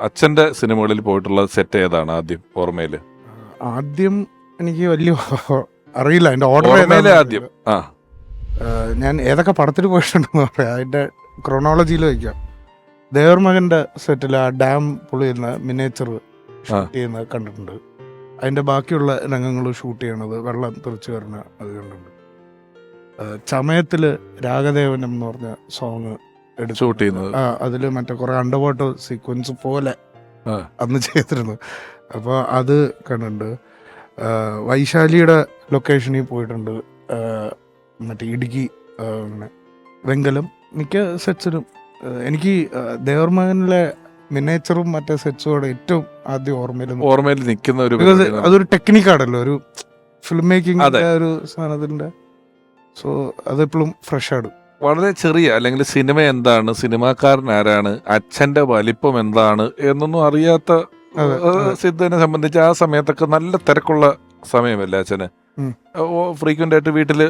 അച്ഛന്റെ സിനിമകളിൽ പോയിട്ടുള്ള സെറ്റ് ഏതാണ് ആദ്യം ഓർമ്മയില്? ആദ്യം എനിക്ക് വലിയ അറിയില്ല അതിന്റെ ഓർഡർ ഓർമ്മയിലെ ആദ്യം. ആ, ഞാൻ ഏതൊക്കെ പടത്തിൽ പോയിട്ടുണ്ടെന്ന് പറയാം, അതിന്റെ ക്രോണോളജിയിൽ വയ്ക്കാം. ദേവർമകന്റെ സെറ്റിൽ ആ ഡാം പൊളിയുന്ന മിനിയേച്ചർ ഷൂട്ട് ചെയ്യുന്നത് കണ്ടിട്ടുണ്ട്. അതിന്റെ ബാക്കിയുള്ള രംഗങ്ങൾ ഷൂട്ട് ചെയ്യണത് വെള്ളം തെറിച്ച് വരുന്ന അത് കണ്ടിട്ടുണ്ട്. ചമയത്തില് രാഗദേവനം എന്ന് പറഞ്ഞ സോങ് ഷൂട്ട് ചെയ്യുന്നത്. അതില് മറ്റേ കുറെ അണ്ടർ വാട്ടർ സീക്വൻസ് പോലെ അന്ന് ചെയ്തിരുന്നു. അപ്പോൾ അത് കണ്ടിട്ടുണ്ട്. വൈശാലിയുടെ ലൊക്കേഷനിൽ പോയിട്ടുണ്ട്, മറ്റേ ഇടുക്കി, വെങ്കലം. മിക്ക സെറ്റ്സിനും എനിക്ക് ദേവർമകനിലെ മിനിയേച്ചറും മറ്റേ സെറ്റ്സും ഏറ്റവും ആദ്യം ഓർമ്മയിൽ നിൽക്കുന്ന ഒരു, അതൊരു ടെക്നിക്കാണല്ലോ, ഒരു ഫിലിം മേക്കിംഗ് ഒരു സാധനത്തിന്റെ. സോ അതെപ്പോഴും ഫ്രഷ് ആണ്. വളരെ ചെറിയ, അല്ലെങ്കിൽ സിനിമ എന്താണ്, സിനിമാക്കാരൻ ആരാണ്, അച്ഛന്റെ വലിപ്പം എന്താണ് എന്നൊന്നും അറിയാത്ത സിദ്ധനെ സംബന്ധിച്ച് ആ സമയത്തൊക്കെ നല്ല തിരക്കുള്ള സമയമല്ലേ അച്ഛന്. ഫ്രീക്വന്റ് ആയിട്ട് വീട്ടില്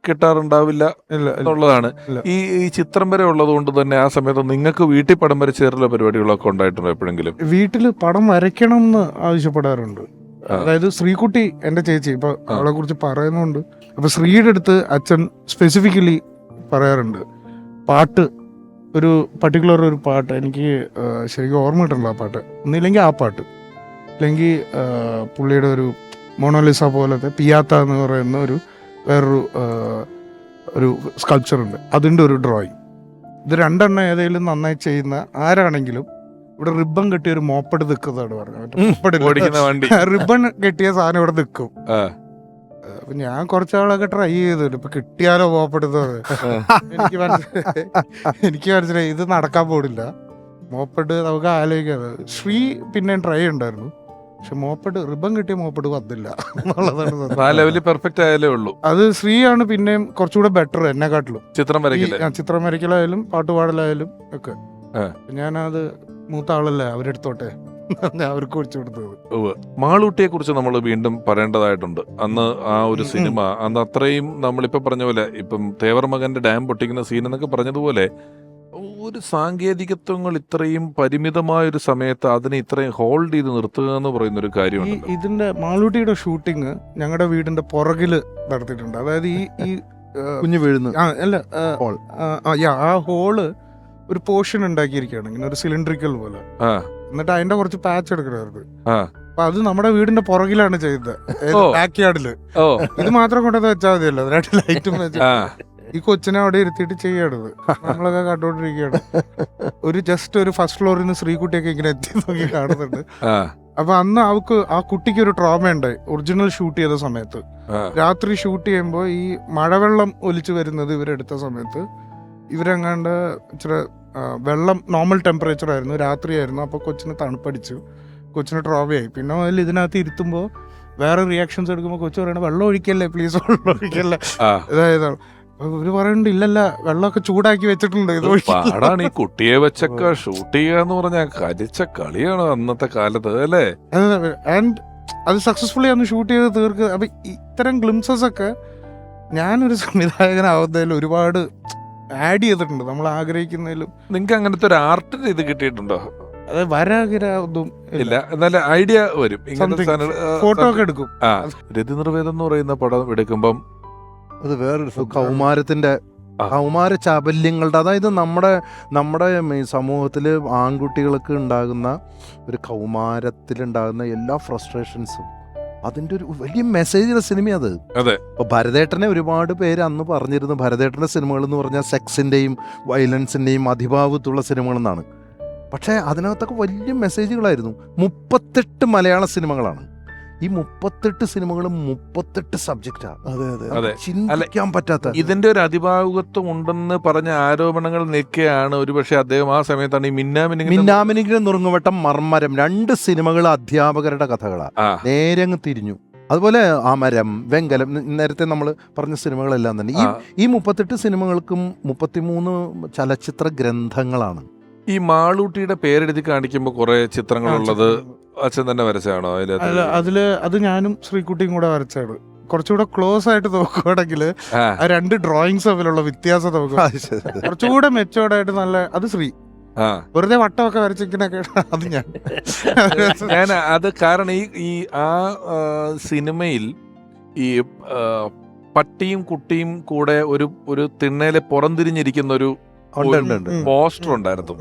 കിട്ടാറുണ്ടാവില്ല എന്നുള്ളതാണ്. ഈ ചിത്രം വരെ ഉള്ളത് കൊണ്ട് തന്നെ ആ സമയത്ത് നിങ്ങൾക്ക് വീട്ടിൽ പടം വരച്ചേറുള്ള പരിപാടികളൊക്കെ ഉണ്ടായിട്ടുണ്ടോ എപ്പോഴെങ്കിലും? വീട്ടില് പടം വരയ്ക്കണം എന്ന് ആവശ്യപ്പെടാറുണ്ട്. അതായത് ശ്രീകുട്ടി എന്റെ ചേച്ചി, ഇപ്പൊ അവളെ കുറിച്ച് പറയുന്നുണ്ട്. അപ്പൊ ശ്രീയുടെ അടുത്ത് അച്ഛൻ സ്പെസിഫിക്കലി പറയാറുണ്ട്, പാട്ട്, ഒരു പർട്ടിക്കുലർ ഒരു പാട്ട് എനിക്ക് ശരിക്കും ഓർമ്മ കിട്ടണല്ലോ ആ പാട്ട്, ഒന്നില്ലെങ്കിൽ ആ പാട്ട്, അല്ലെങ്കിൽ പുള്ളിയുടെ ഒരു മൊണോലിസ പോലത്തെ പിയാത്ത എന്ന് പറയുന്ന ഒരു വേറൊരു ഒരു സ്കൾപ്ചർ ഉണ്ട്, അതിൻ്റെ ഒരു ഡ്രോയിങ്. ഇത് രണ്ടെണ്ണം ഏതെങ്കിലും നന്നായി ചെയ്യുന്ന ആരാണെങ്കിലും ഇവിടെ റിബൺ കെട്ടിയ ഒരു മോപ്പഡ് നിൽക്കുന്നതാണ് പറഞ്ഞത്. റിബൺ കെട്ടിയ സാധനം ഇവിടെ നിൽക്കും. അപ്പൊ ഞാൻ കുറച്ചാളൊക്കെ ട്രൈ ചെയ്തിട്ടുണ്ട്, ഇപ്പൊ കിട്ടിയാലോ മോപ്പഡ്. എനിക്ക് മനസ്സിലായി ഇത് നടക്കാൻ പോടില്ല. മോപ്പഡ് നമുക്ക് ആലോചിക്കാം. ശ്രീ പിന്നെ ട്രൈ ഉണ്ടായിരുന്നു, പക്ഷെ മോപ്പഡ്, റിബൺ കിട്ടിയ മോപ്പഡ് വന്നില്ല എന്നുള്ളതാണ്. പെർഫെക്റ്റ് ആയാലേ ഉള്ളൂ. അത് ശ്രീ ആണ് പിന്നെയും കുറച്ചുകൂടെ ബെറ്റർ എന്നെക്കാട്ടിലും. ചിത്രം വരയ്ക്കലായാലും പാട്ടുപാടലായാലും ഒക്കെ ഞാനത് മൂത്ത ആളല്ലേ, അവരെടുത്തോട്ടെ അവർക്ക് കുറിച്ച് കൊടുത്തത്. മാളൂട്ടിയെ കുറിച്ച് നമ്മൾ വീണ്ടും പറയേണ്ടതായിട്ടുണ്ട്. അന്ന് ആ ഒരു സിനിമ, അന്ന് അത്രയും നമ്മളിപ്പോ പറഞ്ഞ പോലെ, ഇപ്പം തേവർമകന്റെ ഡാം പൊട്ടിക്കുന്ന സീൻ എന്നൊക്കെ പറഞ്ഞതുപോലെ, ഒരു സാങ്കേതികത്വങ്ങൾ ഇത്രയും പരിമിതമായ ഒരു സമയത്ത് അതിനെ ഇത്രയും ഹോൾഡ് ചെയ്ത് നിർത്തുക എന്ന് പറയുന്ന ഒരു കാര്യമുണ്ട്. ഇതിന്റെ മാളൂട്ടിയുടെ ഷൂട്ടിങ് ഞങ്ങളുടെ വീടിന്റെ പുറകില് നടത്തിയിട്ടുണ്ട്. അതായത് ഈ കുഞ്ഞു വീഴുന്നു അല്ല, ആ ഹോള് ഒരു പോർഷൻ ഉണ്ടാക്കിയിരിക്കുകയാണ്, ഇങ്ങനെ ഒരു സിലിണ്ടറിക്കൽ പോലെ. എന്നിട്ട് അതിന്റെ കുറച്ച് പാച്ച് എടുക്കണമായിരുന്നു. അപ്പൊ അത് നമ്മുടെ വീടിന്റെ പുറകിലാണ് ചെയ്തത്, ബാക്ക് യാർഡില്. ഇത് മാത്രം കൊണ്ടുവന്ന് വെച്ചാൽ മതിയല്ലോ, അതിനായിട്ട് ലൈറ്റും വെച്ചാൽ. ഈ കൊച്ചിനെ അവിടെ ഇരുത്തിയിട്ട് ചെയ്യണത് നമ്മളൊക്കെ കണ്ടോണ്ടിരിക്കുകയാണ്. ഒരു ജസ്റ്റ് ഒരു ഫസ്റ്റ് ഫ്ലോറിൽ നിന്ന് ശ്രീകുട്ടിയൊക്കെ ഇങ്ങനെ എത്തി നോക്കി കാണുന്നുണ്ട്. അപ്പൊ അന്ന് ആ കുട്ടിക്ക് ഒരു ട്രോമ ഉണ്ടായി. ഒറിജിനൽ ഷൂട്ട് ചെയ്ത സമയത്ത് രാത്രി ഷൂട്ട് ചെയ്യുമ്പോൾ ഈ മഴവെള്ളം ഒലിച്ചു വരുന്നത് ഇവരെടുത്ത സമയത്ത് ഇവരെങ്ങാണ്ട് ഇച്ചിരി വെള്ളം നോർമൽ ടെമ്പറേച്ചർ ആയിരുന്നു, രാത്രിയായിരുന്നു. അപ്പൊ കൊച്ചിന് തണുപ്പടിച്ചു, കൊച്ചിന് ട്രോമയായി. പിന്നെ അതിൽ ഇതിനകത്ത് ഇരുത്തുമ്പോൾ വേറെ റിയാക്ഷൻസ് എടുക്കുമ്പോൾ കൊച്ചു പറയണ വെള്ളം ഒഴിക്കല്ലേ പ്ലീസ്, വെള്ളം ഒഴിക്കല്ലേ. അതായത് ഇവര് പറയുന്നുണ്ട് ഇല്ലല്ല വെള്ളമൊക്കെ ചൂടാക്കി വെച്ചിട്ടുണ്ട്, പാടാണ്. ഈ കുട്ടിയെ വെച്ചൊക്കെ ഷൂട്ട് ചെയ്യുക എന്ന് പറഞ്ഞാൽ കരിച്ച കളിയാണ് അന്നത്തെ കാലത്ത് അല്ലേ. ആൻഡ് അത് സക്സസ്ഫുള്ളി അന്ന് ഷൂട്ട് ചെയ്ത് തീർക്ക്. അപ്പൊ ഇത്തരം ഗ്ലിംസസ് ഒക്കെ ഞാനൊരു സംവിധായകനാവുന്നതിൽ ഒരുപാട് ആഡ് ചെയ്തിട്ടുണ്ട്, നമ്മൾ ആഗ്രഹിക്കുന്നതിലും. നിങ്ങൾക്ക് അങ്ങനത്തെ ഒരു ആർട്ടിന്റെ ഇത് കിട്ടിയിട്ടുണ്ടോ? അത് വരാകിരൊന്നും ഇല്ല, എന്നാലും ഐഡിയ വരും. ഫോട്ടോ ഒക്കെ എടുക്കും. രതിനിർവേദം എന്ന് പറയുന്ന പടം എടുക്കുമ്പം അത് വേറൊരു കൗമാര ചാബല്യങ്ങളുടെ, അതായത് നമ്മുടെ സമൂഹത്തിൽ ആൺകുട്ടികൾക്ക് ഉണ്ടാകുന്ന ഒരു കൗമാരത്തിലുണ്ടാകുന്ന എല്ലാ ഫ്രസ്ട്രേഷൻസും അതിൻ്റെ ഒരു വലിയ മെസ്സേജുള്ള സിനിമയത്. ഇപ്പൊ ഭരതേട്ടനെ ഒരുപാട് പേര് അന്ന് പറഞ്ഞിരുന്നു, ഭരതേട്ടൻ്റെ സിനിമകൾ എന്ന് പറഞ്ഞാൽ സെക്സിൻ്റെയും വയലൻസിൻ്റെയും അതിഭാവത്തുള്ള സിനിമകൾ എന്നാണ്. പക്ഷേ അതിനകത്തൊക്കെ വലിയ മെസ്സേജുകളായിരുന്നു. 38 മലയാള സിനിമകളാണ്. ഈ 38 സിനിമകളും 38 സബ്ജക്റ്റാണ്, ചിന്തിക്കാൻ പറ്റാത്ത. ഇതിന്റെ ഒരു അതിഭാവുകത്വം ഉണ്ടെന്ന് പറഞ്ഞ ആരോപണങ്ങൾ നിൽക്കുകയാണ്. ഒരുപക്ഷെ അദ്ദേഹം ആ സമയത്താണ് ഈ മിന്നാമിനിങ്ങിന്റെ നുറുങ്ങുവട്ടം, മർമ്മരം 2 സിനിമകൾ അധ്യാപകരുടെ കഥകളാണ്. നേരെ അങ്ങ് തിരിഞ്ഞു. അതുപോലെ അമരം, വെങ്കലം, നേരത്തെ നമ്മൾ പറഞ്ഞ സിനിമകളെല്ലാം തന്നെ ഈ 38 സിനിമകൾക്കും 33 ചലച്ചിത്ര ഗ്രന്ഥങ്ങളാണ്. ഈ മാളൂട്ടിയുടെ പേരെഴുതി കാണിക്കുമ്പോൾ കുറെ ചിത്രങ്ങളുള്ളത് അച്ഛൻ തന്നെ വരച്ചാണോ? അത് ഞാനും ശ്രീകുട്ടിയും കൂടെ വരച്ചാണ്. കുറച്ചുകൂടെ ക്ലോസ് ആയിട്ട് നോക്കുകയാണെങ്കിൽ ആ 2 ഡ്രോയിങ്സ് തമ്മിലുള്ള വ്യത്യാസം നമുക്ക് കുറച്ചുകൂടെ മെച്ചോർഡായിട്ട് നല്ല, അത് ശ്രീ വെറുതെ വട്ടമൊക്കെ വരച്ചിരിക്കുന്നൊക്കെ അത് ഞാൻ അത് കാരണം ഈ ആ സിനിമയിൽ ഈ പട്ടിയും കുട്ടിയും കൂടെ ഒരു തിണ്ണയിലെ പുറംതിരിഞ്ഞിരിക്കുന്ന ഒരു പോസ്റ്റർ ഉണ്ടായിരുന്നു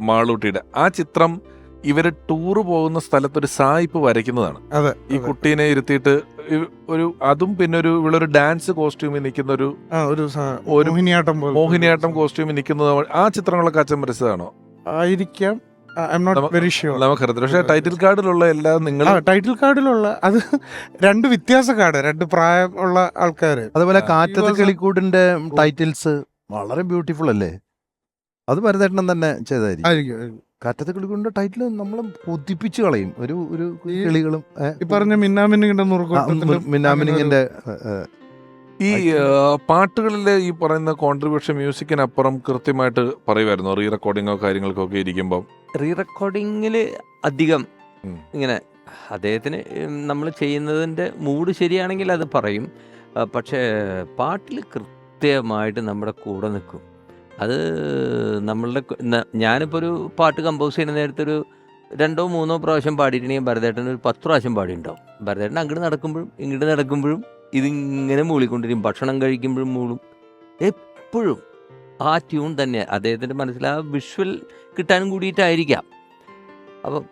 മാളൂട്ടിയുടെ. ആ ചിത്രം ഇവര് ടൂറ് പോകുന്ന സ്ഥലത്ത് ഒരു സായിപ്പ് വരയ്ക്കുന്നതാണ്. ഈ കുട്ടീനെ ഇരുത്തിയിട്ട് അതും പിന്നെ ഇവളൊരു ഡാൻസ് കോസ്റ്റ്യൂമിൽ നിൽക്കുന്ന ഒരു മോഹിനിയാട്ടം കോസ്റ്റ്യൂമിൽ നിൽക്കുന്നത്. ആ ചിത്രങ്ങളൊക്കെ അച്ഛൻ വരച്ചതാണോ? ആയിരിക്കാം, നമുക്കറിയത്തില്ല. പക്ഷെ ടൈറ്റിൽ കാർഡിലുള്ള എല്ലാം നിങ്ങൾ ടൈറ്റിൽ കാർഡിലുള്ള അത് രണ്ട് വ്യത്യാസ കാർഡ്, രണ്ട് പ്രായമുള്ള ആൾക്കാര്. അതുപോലെ കാറ്റത്തെ കിളിക്കൂടിന്റെ ടൈറ്റിൽസ് വളരെ ബ്യൂട്ടിഫുൾ അല്ലേ? അത് ഭരതേട്ടൻ തന്നെ ചെയ്തായിരിക്കും. കാറ്റത്തെ കിളിക്കൂടിന്റെ ടൈറ്റിൽ നമ്മളെ കൊതിപ്പിച്ച് കളയും. ഒരു കിളികളും ഈ പറഞ്ഞ മിന്നാമിനിങ്ങിന്റെ ഈ പാട്ടുകളിലെ ഈ പറയുന്ന കോൺട്രിബ്യൂഷൻ മ്യൂസിക്കിനപ്പുറം കൃത്യമായിട്ട് പറയുമായിരുന്നു റീ റെക്കോർഡിങ്ങോ കാര്യങ്ങൾക്കൊക്കെ ഇരിക്കുമ്പോൾ? റീ റെക്കോർഡിങ്ങിൽ അധികം ഇങ്ങനെ അദ്ദേഹത്തിന് നമ്മൾ ചെയ്യുന്നതിൻ്റെ മൂഡ് ശരിയാണെങ്കിൽ അത് പറയും. പക്ഷേ പാട്ടിൽ കൃത്യമായിട്ട് നമ്മുടെ കൂടെ നിൽക്കും. അത് നമ്മളുടെ ഞാനിപ്പോൾ ഒരു പാട്ട് കമ്പോസ് ചെയ്യുന്ന നേരത്തെ ഒരു 2 or 3 പ്രാവശ്യം പാടിയിട്ടുണ്ടെങ്കിൽ ഭരതേട്ടൻ ഒരു 10 പ്രാവശ്യം പാടിയിട്ടുണ്ടാവും. ഭരതേട്ടൻ അങ്ങോട്ട് നടക്കുമ്പോഴും ഇങ്ങോട്ട് നടക്കുമ്പോഴും ഇതിങ്ങനെ മൂളിക്കൊണ്ടിരിക്കും. ഭക്ഷണം കഴിക്കുമ്പോഴും മൂളും. എപ്പോഴും ആ ട്യൂൺ തന്നെ അദ്ദേഹത്തിൻ്റെ മനസ്സിൽ ആ വിഷ്വൽ കിട്ടാനും കൂടിയിട്ടായിരിക്കാം. അപ്പം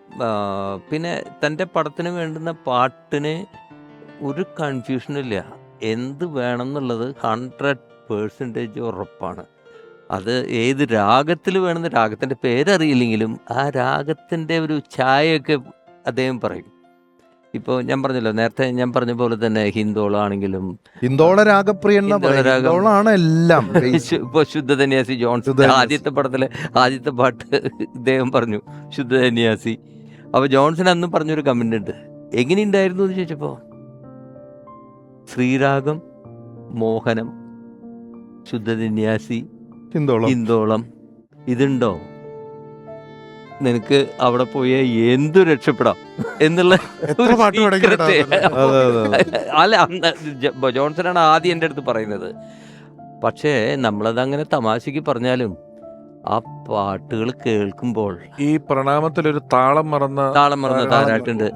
പിന്നെ തൻ്റെ പടത്തിന് വേണ്ടുന്ന പാട്ടിന് ഒരു കൺഫ്യൂഷനില്ല. എന്ത് വേണം എന്നുള്ളത് 100% ഉറപ്പാണ്. അത് ഏത് രാഗത്തിൽ വേണമെന്ന് രാഗത്തിൻ്റെ പേരറിയില്ലെങ്കിലും ആ രാഗത്തിൻ്റെ ഒരു ഛായയൊക്കെ അദ്ദേഹം പറയും. ഇപ്പോൾ ഞാൻ പറഞ്ഞല്ലോ, നേരത്തെ ഞാൻ പറഞ്ഞ പോലെ തന്നെ ഹിന്ദോളാണെങ്കിലും ഹിന്ദോള രാഗപ്രിയാണ് എല്ലാം. ഇപ്പോൾ ശുദ്ധ സന്യാസി ജോൺസൺ ആദ്യത്തെ പടത്തിലെ ആദ്യത്തെ പാട്ട് ഇദ്ദേഹം പറഞ്ഞു ശുദ്ധ സന്യാസി. അപ്പോൾ ജോൺസൺ അന്ന് പറഞ്ഞൊരു കമൻ്റ് ഉണ്ട്, എങ്ങനെയുണ്ടായിരുന്നു എന്ന് ചോദിച്ചപ്പോൾ ശ്രീരാഗം, മോഹനം, ശുദ്ധ സന്യാസി, ഹിന്ദോളം ഇതുണ്ടോ നിനക്ക് അവിടെ പോയ എന്തു രക്ഷപ്പെടാം എന്നുള്ള അല്ല, ജോൺസനാണ് ആദ്യം എൻ്റെ അടുത്ത് പറയുന്നത്. പക്ഷേ നമ്മളതങ്ങനെ തമാശക്ക് പറഞ്ഞാലും ആ പാട്ടുകൾ കേൾക്കുമ്പോൾ ഈ പ്രണാമത്തിലൊരു താളം മറന്ന താരാട്ടുണ്ട്,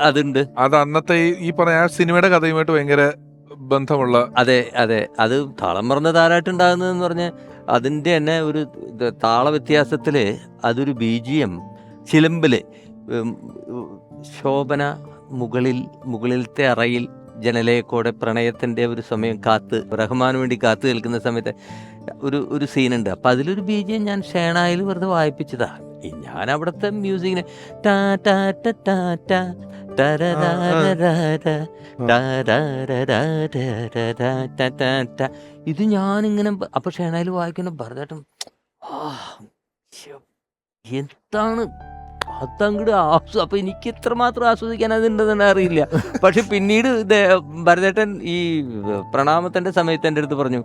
അതുണ്ട്. അത് അന്നത്തെ ഈ പറഞ്ഞ ആ സിനിമയുടെ കഥയുമായിട്ട് ഭയങ്കര ബന്ധമുള്ള. അതെ, അത് താളം മറന്ന താരാട്ടുണ്ടാകുന്നതെന്ന് പറഞ്ഞാൽ അതിൻ്റെ തന്നെ ഒരു താള വ്യത്യാസത്തിൽ അതൊരു BGM ചിലമ്പില് ശോഭന മുകളിലത്തെ അറയിൽ ജനലേക്കൂടെ പ്രണയത്തിൻ്റെ ഒരു സമയം റഹ്മാന് വേണ്ടി കാത്തു നിൽക്കുന്ന സമയത്ത് ഒരു സീനുണ്ട്. അപ്പം അതിലൊരു BGM ഞാൻ ഷേണായിൽ വെറുതെ വായിപ്പിച്ചതാ. ഞാൻ അവിടുത്തെ മ്യൂസിക്കിന് ടാ ടാ ടാ ടാ ടാ ഇത് ഞാനിങ്ങനെ അപ്പൊ ഷേണായിൽ വായിക്കുന്ന ഭരതേട്ടൻ എന്താണ് അതങ്ങട് അപ്പൊ എനിക്ക് എത്രമാത്രം ആസ്വദിക്കാൻ അതുണ്ടെന്ന് അറിയില്ല. പക്ഷെ പിന്നീട് ഭരതേട്ടൻ ഈ പ്രണാമത്തിന്റെ സമയത്ത് എൻ്റെ അടുത്ത് പറഞ്ഞു,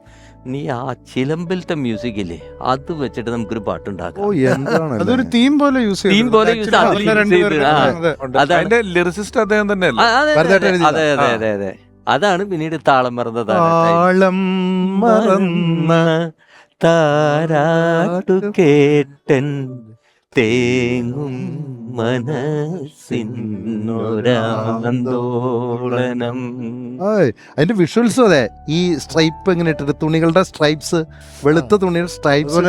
നീ ആ ചിലമ്പിലത്തെ മ്യൂസിക് ഇല്ലേ അത് വെച്ചിട്ട് നമുക്കൊരു പാട്ടുണ്ടാക്കാം. അതൊരു തീം പോലെ യൂസ് അതെ. അതാണ് പിന്നീട് താളം മറന്ന താരാട്ടു കേട്ടൻ തേങ്ങും മനസ്സിന്നൊരാന്തോളനം. അതിന്റെ വിഷ്വൽസും അതെ. ഈ സ്ട്രൈപ്പ് ഇങ്ങനെ ഇട്ടിട്ട് തുണികളുടെ സ്ട്രൈപ്സ്, വെളുത്ത തുണിയുടെ സ്ട്രൈപ്സ്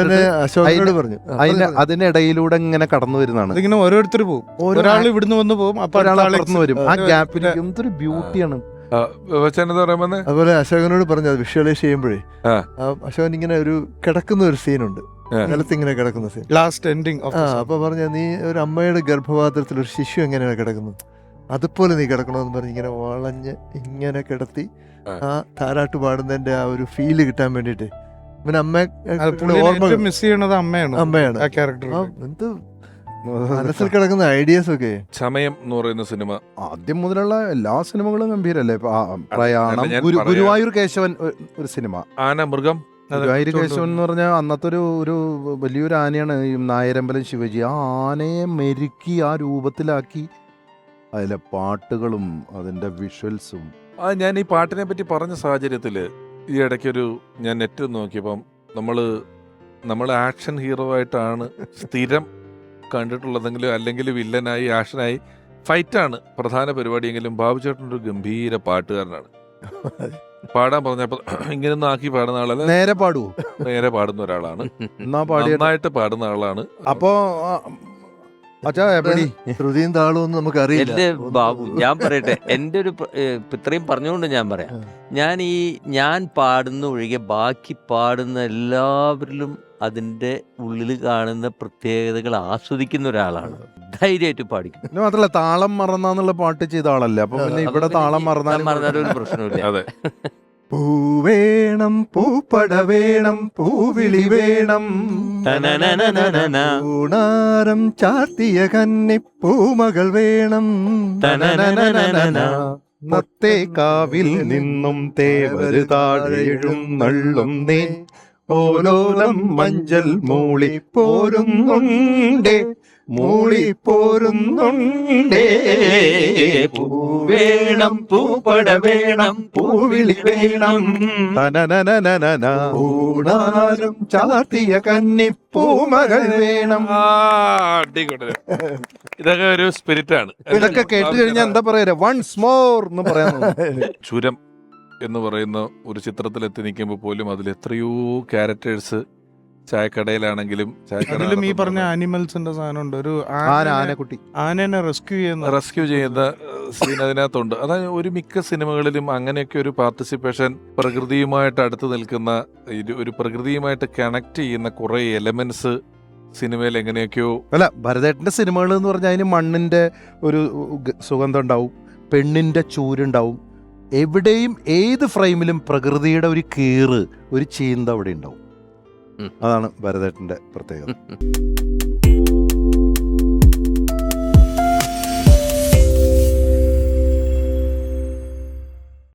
അതിനിടയിലൂടെ ഇങ്ങനെ കടന്നു വരുന്നതാണ്. ഇങ്ങനെ ഓരോരുത്തർ പോകും, ഒരാൾ ഇവിടുന്ന് വന്ന് പോകും, അപ്പൊ ഒരാൾ കടന്നു വരും. ആ ഗ്യാപ്പിൽ എന്തൊരു ബ്യൂട്ടിയാണ്. അതുപോലെ അശോകനോട് പറഞ്ഞു അത് വിഷ്വലൈസ് ചെയ്യുമ്പോഴേ അശോകൻ ഇങ്ങനെ ഒരു കിടക്കുന്ന ഒരു സീനുണ്ട്, നിലത്തിങ്ങനെ കിടക്കുന്ന സീൻ, ലാസ്റ്റ് എൻഡിങ്. അപ്പൊ പറഞ്ഞ നീ ഒരു അമ്മയുടെ ഗർഭപാത്രത്തിൽ ഒരു ശിശു എങ്ങനെയാണ് കിടക്കുന്നത് അതുപോലെ നീ കിടക്കണമെന്ന് പറഞ്ഞ് ഇങ്ങനെ വളഞ്ഞ് ഇങ്ങനെ കിടത്തി ആ താരാട്ട് പാടുന്നതിന്റെ ആ ഒരു ഫീല് കിട്ടാൻ വേണ്ടിട്ട് പിന്നെ അമ്മയെ മിസ് ചെയ്യണത് അമ്മയാണ് ആ ക്യാരക്ടർ. എന്ത് മനസ്സിൽ കിടക്കുന്ന ഐഡിയാസ് ഒക്കെ. ചമയം എന്ന് പറയുന്ന സിനിമ ആദ്യം മുതലുള്ള എല്ലാ സിനിമകളും ഗംഭീരല്ലേ. പ്രയാണം, ഗുരുവായൂർ കേശവൻ ഒരു സിനിമ, ആന മൃഗം. ഗുരുവായൂർ കേശവൻ എന്ന് പറഞ്ഞാൽ അന്നത്തെ ഒരു വലിയൊരു ആനയാണ് ഈ നായരമ്പലം ശിവജി. ആ ആനയെ മെരുക്കി ആ രൂപത്തിലാക്കി അതിലെ പാട്ടുകളും അതിന്റെ വിഷ്വൽസും. ഞാൻ ഈ പാട്ടിനെ പറ്റി പറഞ്ഞ സാഹചര്യത്തില് ഈ ഇടയ്ക്കൊരു ഞാൻ നെറ്റ് നോക്കിയപ്പം നമ്മള് നമ്മൾ ആക്ഷൻ ഹീറോ ആയിട്ടാണ് സ്ഥിരം കണ്ടിട്ടുള്ളതെങ്കിലും അല്ലെങ്കിൽ വില്ലനായി ആക്ഷനായി ഫൈറ്റാണ് പ്രധാന പരിപാടിയെങ്കിലും ബാബുചേട്ടൻ ഒരു ഗംഭീര പാട്ടുകാരനാണ്. പാടാൻ പറഞ്ഞപ്പോ ഇങ്ങനൊന്നും ആക്കി പാടുന്ന ആളല്ല, നേരെ പാടുവോ? നേരെ പാടുന്ന ഒരാളാണ്, എന്നാ പാടിയ നന്നായിട്ട് പാടുന്ന ആളാണ്. അപ്പോ അച്ഛാ എപ്പടി ശ്രുതിയും താളവും നമുക്ക് അറിയില്ല. എന്റെ ബാബു, ഞാൻ പറയട്ടെ, എൻ്റെ ഒരു ഇത്രയും പറഞ്ഞുകൊണ്ട് ഞാൻ പറയാം, ഞാൻ പാടുന്ന ഒഴികെ ബാക്കി പാടുന്ന എല്ലാവരിലും അതിന്റെ ഉള്ളിൽ കാണുന്ന പ്രത്യേകതകൾ ആസ്വദിക്കുന്ന ഒരാളാണ്. ധൈര്യമായിട്ട് പാടിക്കും. പിന്നെ മാത്രല്ല താളം മറന്നുള്ള പാട്ട് ചെയ്ത ആളല്ലേ, അപ്പൊ പിന്നെ ഇവിടെ താളം മറന്നാലും ഒരു പ്രശ്നമില്ല. അതെ. പൂവേണം പൂപ്പട വേണം പൂവിളി വേണം ൂണാരം ചാർത്തിയ കന്നി പൂമകൾ വേണം നത്തേ കാവിൽ നിന്നും തേവര് താഴെഴുന്നള്ളും നീ ഓലോലം മഞ്ചൽ മൂളി പോരുന്നുണ്ടേ മൂളി പോരുന്നുണ്ടേ പൂവേണം പൂപ്പട വേണം പൂവിളി വേണം ൂണാരം ചാർത്തിയ കന്നി പൂമകൾ വേണം. അടിപൊളി. ഇതൊക്കെ ഒരു സ്പിരിറ്റ് ആണ്. ഇതൊക്കെ കേട്ട് കഴിഞ്ഞാൽ എന്താ പറയാ, വൺസ് മോർ എന്ന് പറയാൻ. ചുരം എന്ന് പറയുന്ന ഒരു ചിത്രത്തിൽ എത്തി നിൽക്കുമ്പോൾ പോലും അതിൽ എത്രയോ ക്യാരക്ടേഴ്സ്, ചായക്കടയിലാണെങ്കിലും അതിലും ഈ പറഞ്ഞ ആനിമൽസിന്റെ സാധനമുണ്ട്. ഒരു ആനക്കുട്ടി ആനേനെ റെസ്ക്യൂ ചെയ്യുന്ന സീൻ അതിനകത്തുണ്ട്. അതായത് ഒരു മിക്ക സിനിമകളിലും അങ്ങനെയൊക്കെ ഒരു പാർട്ടിസിപ്പേഷൻ, പ്രകൃതിയുമായിട്ട് അടുത്ത് നിൽക്കുന്ന ഒരു പ്രകൃതിയുമായിട്ട് കണക്ട് ചെയ്യുന്ന കുറെ എലമെന്റ്സ് സിനിമയിൽ എങ്ങനെയൊക്കെയോ. അല്ല, ഭരതേട്ടന്റെ സിനിമകൾ എന്ന് പറഞ്ഞാൽ അതിന് മണ്ണിന്റെ ഒരു സുഗന്ധം ഉണ്ടാവും, പെണ്ണിന്റെ ചൂരുണ്ടാവും, എവിടെയും ഏത് ഫ്രെയിമിലും പ്രകൃതിയുടെ ഒരു കീറ്, ഒരു ചീന്ത അവിടെ ഉണ്ടാവും. അതാണ് ഭരതേട്ടന്റെ പ്രത്യേകത.